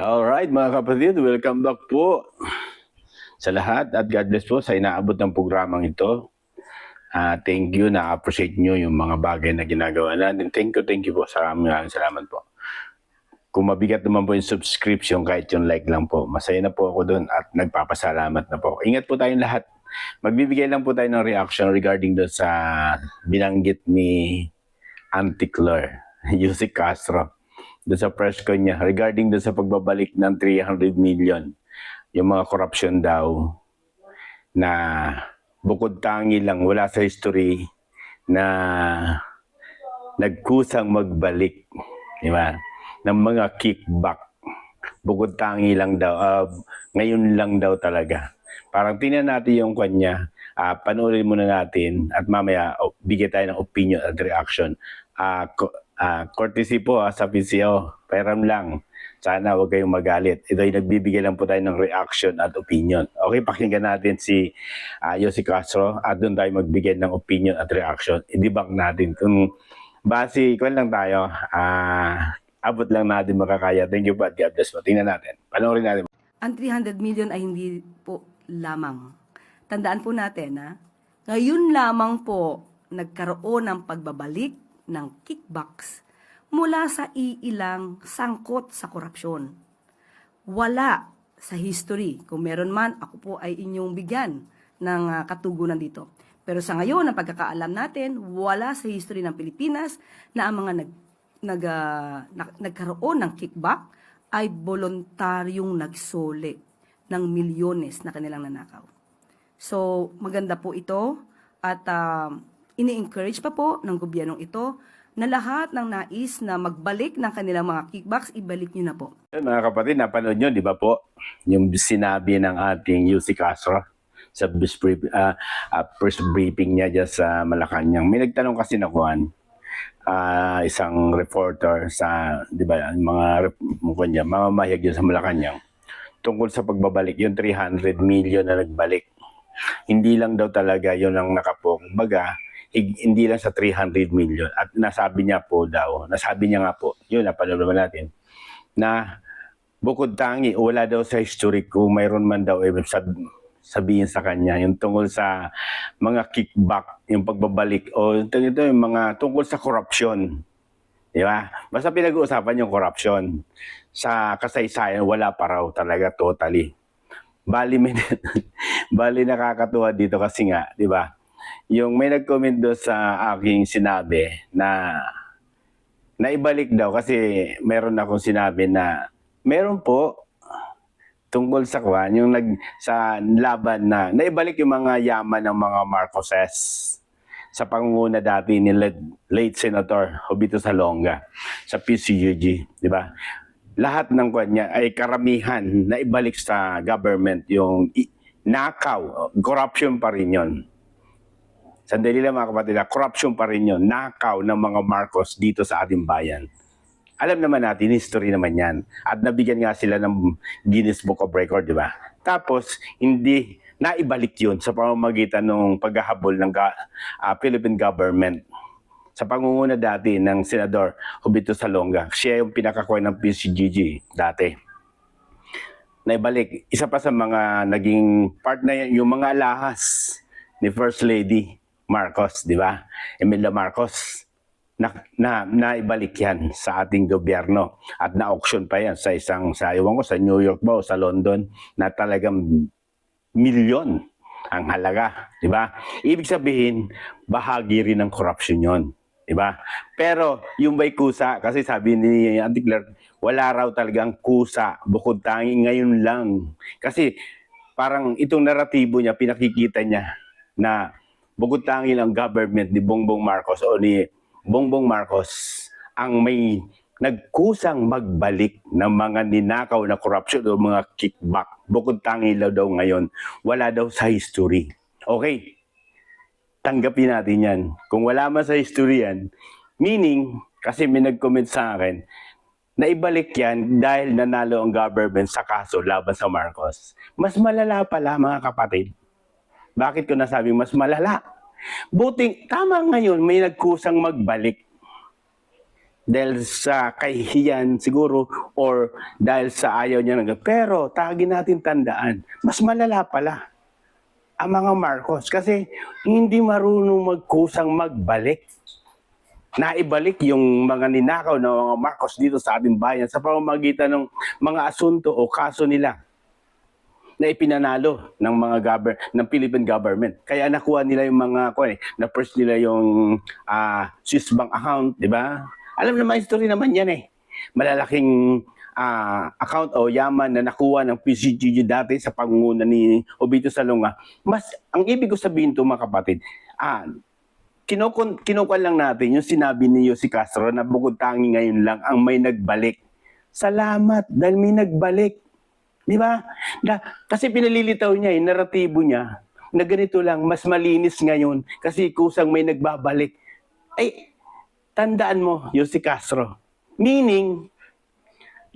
Alright mga kapatid, welcome back po sa lahat at God bless po sa inaabot ng programang ito. Thank you, na-appreciate nyo yung mga bagay na ginagawa natin. Thank you po. Maraming salamat po. Kung mabigat naman po yung subscription, kahit yung like lang po, masaya na po ako doon at nagpapasalamat na po. Ingat po tayong lahat. Magbibigay lang po tayo ng reaction regarding doon sa binanggit ni Auntie Claire, Yusik Castro, doon sa press ko niya regarding doon sa pagbabalik ng 300 million. Yung mga corruption daw na bukod tangi lang, wala sa history na nagkusang magbalik, di ba? Ng mga kickback. Bukod tangi lang daw, ngayon lang daw talaga. Parang tingnan natin yung kanya, panoorin muna natin at mamaya bigyan tayo ng opinion at reaction. Courtesy po sa PCO, pairam lang. Sana huwag kayong magalit. Ito ay nagbibigay lang po tayo ng reaction at opinion. Okay, pakinggan natin si Yusik Castro at doon tayo magbigay ng opinion at reaction. I-debunk natin. Kung base, kung lang tayo, abot lang natin makakaya. Thank you po at God bless po. Tingnan natin. Panoorin natin. Ang 300 million ay hindi po lamang. Tandaan po natin na ngayon lamang po nagkaroon ng pagbabalik ng kickbacks mula sa iilang sangkot sa korupsyon. Wala sa history. Kung meron man, ako po ay inyong bigyan ng katugunan dito. Pero sa ngayon, ang pagkakaalam natin, wala sa history ng Pilipinas na ang mga nagkaroon ng kickback ay voluntaryong nagsole ng milyones na kanilang nanakaw. So, maganda po ito at ini-encourage pa po ng gobyernong ito na lahat ng nais na magbalik ng kanilang mga kickbacks, ibalik nyo na po. Mga kapatid, napanood nyo, di ba po, yung sinabi ng ating Yusik Castro sa first briefing niya dyan sa Malacanang. May nagtanong kasi na kuhan, isang reporter sa, di ba, mga mamamahayag dyan sa Malacanang tungkol sa pagbabalik, yung 300 million na nagbalik. Hindi lang daw talaga yun ang nakapong. Baga, hindi lang sa 300 million. At nasabi niya nga po, yun, napanood naman natin, na bukod tangi, wala daw sa history kung mayroon man daw sabihin sa kanya, yung tungkol sa mga kickback, yung pagbabalik, o ito yung mga tungkol sa corruption. Di ba? Basta pinag-uusapan yung corruption. Sa kasaysayan, wala pa raw talaga totally. Bali nakakatuwa dito kasi nga, di ba? Yung may nag-comment doon sa aking sinabi na naibalik daw kasi meron akong sinabi na meron po tungkol sa kwan, yung sa laban na naibalik yung mga yaman ng mga Marcoses sa pangunguna dati ni late Senator Jovito Salonga sa PCUG, di ba? Lahat ng kwan niya ay karamihan na ibalik sa government, yung nakaw, corruption pa rin yun. Sandali lang mga kapatid, corruption pa rin yun, nakaw ng mga Marcos dito sa ating bayan. Alam naman natin, history naman yan. At nabigyan nga sila ng Guinness Book of Record, di ba? Tapos, hindi naibalik yun sa pamamagitan ng paghahabol ng Philippine government sa pangunguna dati ng Senador Jovito Salonga. Siya yung pinakakuha ng PCGG dati. Naibalik. Isa pa sa mga naging part na yan, yung mga alahas ni First Lady Marcos, di ba? Emilia Marcos. Naibalik yan sa ating gobyerno. At na-auction pa yan sa iwan ko, sa New York ba o sa London, na talagang milyon ang halaga. Di ba? Ibig sabihin, bahagi rin ng corruption yon. Diba? Pero yung may kusa, kasi sabi ni Auntie Claire, wala raw talagang kusa, bukod tangi ngayon lang. Kasi parang itong naratibo niya, pinakikita niya na bukod tangi lang government ni Bongbong Marcos o ni Bongbong Marcos ang may nagkusang magbalik ng mga ninakaw na corruption o mga kickback. Bukod tangi daw ngayon, wala daw sa history. Okay? Tanggapin natin yan. Kung wala man sa history yan, meaning, kasi may nag-comment sa akin, naibalik yan dahil nanalo ang government sa kaso laban sa Marcos. Mas malala pala mga kapatid. Bakit ko nasabing mas malala? Buting, tama ngayon, may nagkusang magbalik. dahil sa kahihiyan siguro or dahil sa ayaw niya pero tagin natin tandaan, mas malala pala ang mga Marcos kasi hindi marunong magkusang magbalik. Naibalik yung mga ninakaw ng mga Marcos dito sa ating bayan sa pamamagitan ng mga asunto o kaso nila na ipinanalo ng ng Philippine government. Kaya nakuha nila yung mga na first nila yung Swiss bank account, di ba? Alam naman history naman yan eh. Malalaking account o yaman na nakuha ng PCGG dati sa pangunguna ni Obito Salonga. Mas ang ibig ko sabihin to mga kapatid, kinukuha lang natin yung sinabi ni Yossi Castro na bukod tangi ngayon lang ang may nagbalik. Salamat dahil may nagbalik. Di ba? Kasi pinalilitaw niya yung naratibo niya na ganito lang, mas malinis ngayon kasi kusang may nagbabalik. Ay, tandaan mo, Yossi Castro. Meaning,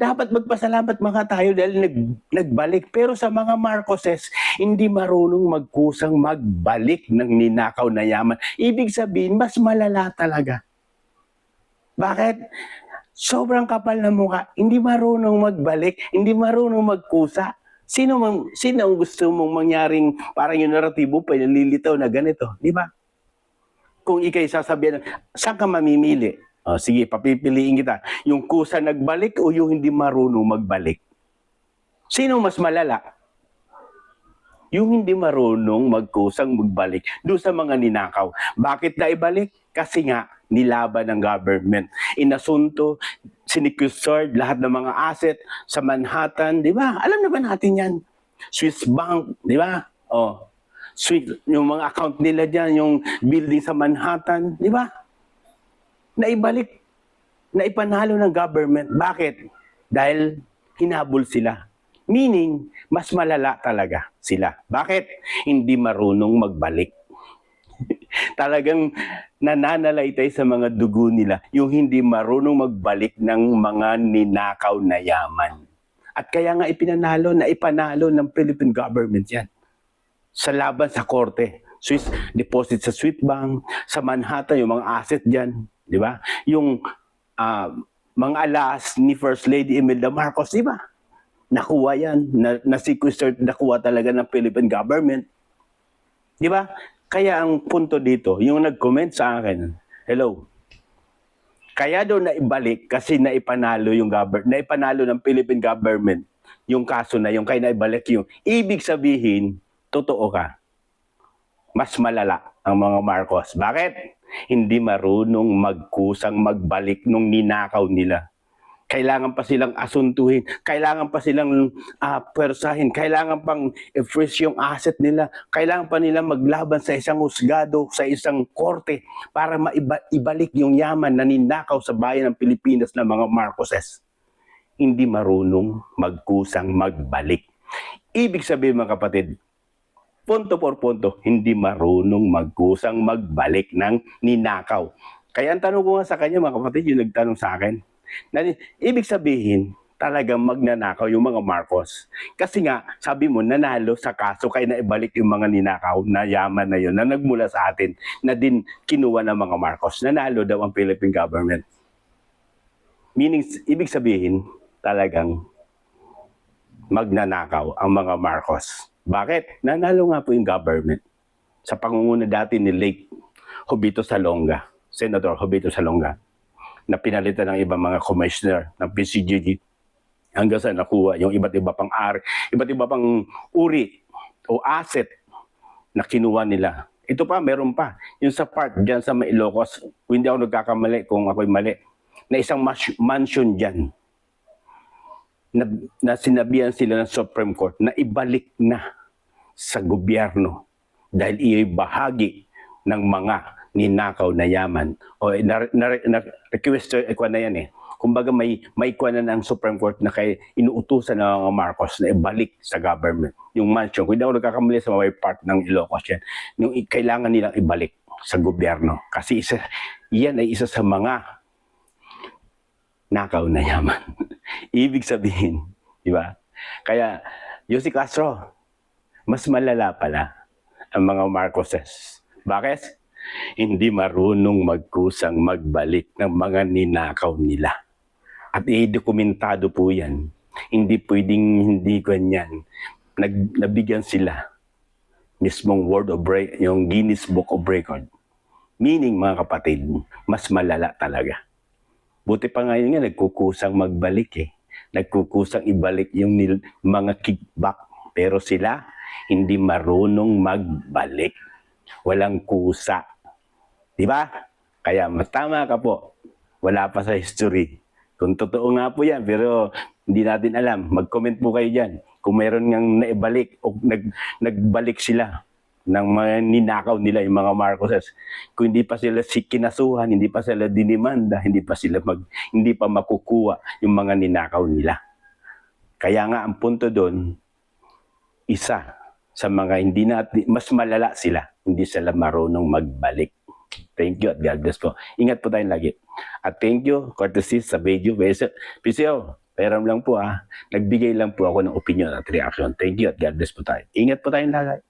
dapat magpasalamat mga tayo dahil nagbalik. Pero sa mga Marcoses, hindi marunong magkusang magbalik ng ninakaw na yaman. Ibig sabihin, mas malala talaga. Bakit? Sobrang kapal na mukha, hindi marunong magbalik, hindi marunong magkusa. Sino ang gusto mong mangyaring parang yung naratibo pa nililitaw na ganito, di ba? Kung ikay sasabihin, saan ka mamimili? O, sige, papipiliin kita. Yung kusa nagbalik o yung hindi marunong magbalik? Sino mas malala? Yung hindi marunong magkusang magbalik doon sa mga ninakaw. Bakit na ibalik? Kasi nga, nilaban ng government. Inasunto, sinikustard lahat ng mga asset sa Manhattan, di ba? Alam na ba natin yan? Swiss Bank, di ba? Oh, yung mga account nila dyan, yung building sa Manhattan, di ba? Naibalik, naipanalo ng government. Bakit? Dahil hinabol sila. Meaning, mas malala talaga sila. Bakit? Hindi marunong magbalik. Talagang nananalaytay sa mga dugo nila yung hindi marunong magbalik ng mga ninakaw na yaman. At kaya nga ipanalo ng Philippine government yan. Sa laban sa korte, Swiss deposit sa Swiss Bank, sa Manhattan, yung mga asset dyan, di ba? Yung mga alas ni First Lady Imelda Marcos, di ba? Nakuha yan, na-sequestered, nakuha talaga ng Philippine government. Di ba? Kaya ang punto dito, yung nag-comment sa akin, hello, kaya daw naibalik kasi naipanalo ng Philippine government yung kaso na yung kaya naibalik yung, ibig sabihin, totoo ka. Mas malala ang mga Marcos. Bakit? Hindi marunong magkusang magbalik nung ninakaw nila. Kailangan pa silang asuntuhin, kailangan pa silang pwersahin, kailangan pang i-freeze yung asset nila, kailangan pa nila maglaban sa isang husgado, sa isang korte para maibalik yung yaman na ninakaw sa bayan ng Pilipinas ng mga Marcoses. Hindi marunong magkusang magbalik. Ibig sabihin mga kapatid, punto por punto, hindi marunong magkusang magbalik ng ninakaw. Kaya ang tanong ko nga sa kanya mga kapatid, yung nagtanong sa akin, ibig sabihin, talagang magnanakaw yung mga Marcos. Kasi nga, sabi mo, nanalo sa kaso kaya naibalik yung mga ninakaw na yaman na yun na nagmula sa atin na din kinuha ng mga Marcos. Nanalo daw ang Philippine government. Meaning, ibig sabihin, talagang magnanakaw ang mga Marcos. Bakit? Nanalo nga po yung government sa pangunguna dati ni late Jovito Salonga, Senator Jovito Salonga, na pinalitan ng ibang mga commissioner ng PCGG hanggang sa nakuha yung iba't iba pang iba't iba pang uri o asset na kinuha nila. Ito pa, meron pa. Yung sa part dyan sa Ilocos, kung hindi ako nagkakamali, kung ako'y mali, na isang mansion dyan na sinabihan sila ng Supreme Court na ibalik na sa gobyerno dahil iyo'y bahagi ng mga ninakaw na yaman o na-request na yan eh. Kumbaga may kwa na ng Supreme Court na kay inuutusan ng mga Marcos na ibalik sa government yung mansion. Kung hindi ako nagkakamali sa may part ng Ilocos yan, yung kailangan nilang ibalik sa gobyerno. Kasi yan ay isa sa mga nakaw na yaman. Ibig sabihin, di ba? Kaya, Yossi Castro, mas malala pala ang mga Marcoses. Bakit? hindi marunong magkusang magbalik ng mga ninakaw nila. At dokumentado po yan. Hindi pwedeng hindi ganyan. Nabigyan sila mismong yung Guinness Book of Record. Meaning, mga kapatid, mas malala talaga. Buti pa ngayon nga, nagkukusang magbalik eh. Nagkukusang ibalik yung mga kickback. Pero sila, hindi marunong magbalik. Walang kusa. Di ba? Kaya tama ka po. Wala pa sa history. Kung totoo nga po yan, pero hindi natin alam. Mag-comment po kayo dyan. Kung meron ngang naibalik o nagbalik sila ng mga ninakaw nila, yung mga Marcoses. Kung hindi pa sila kinasuhan, hindi pa sila dinimanda, hindi pa makukuha yung mga ninakaw nila. Kaya nga ang punto doon, isa sa mga hindi natin, mas malala sila, hindi sila marunong magbalik. Thank you at God bless po. Ingat po tayong lagi. At thank you, courtesy sa video. PCO, peram lang po Nagbigay lang po ako ng opinion at reaction. Thank you at God bless po tayo. Ingat po tayong lagi.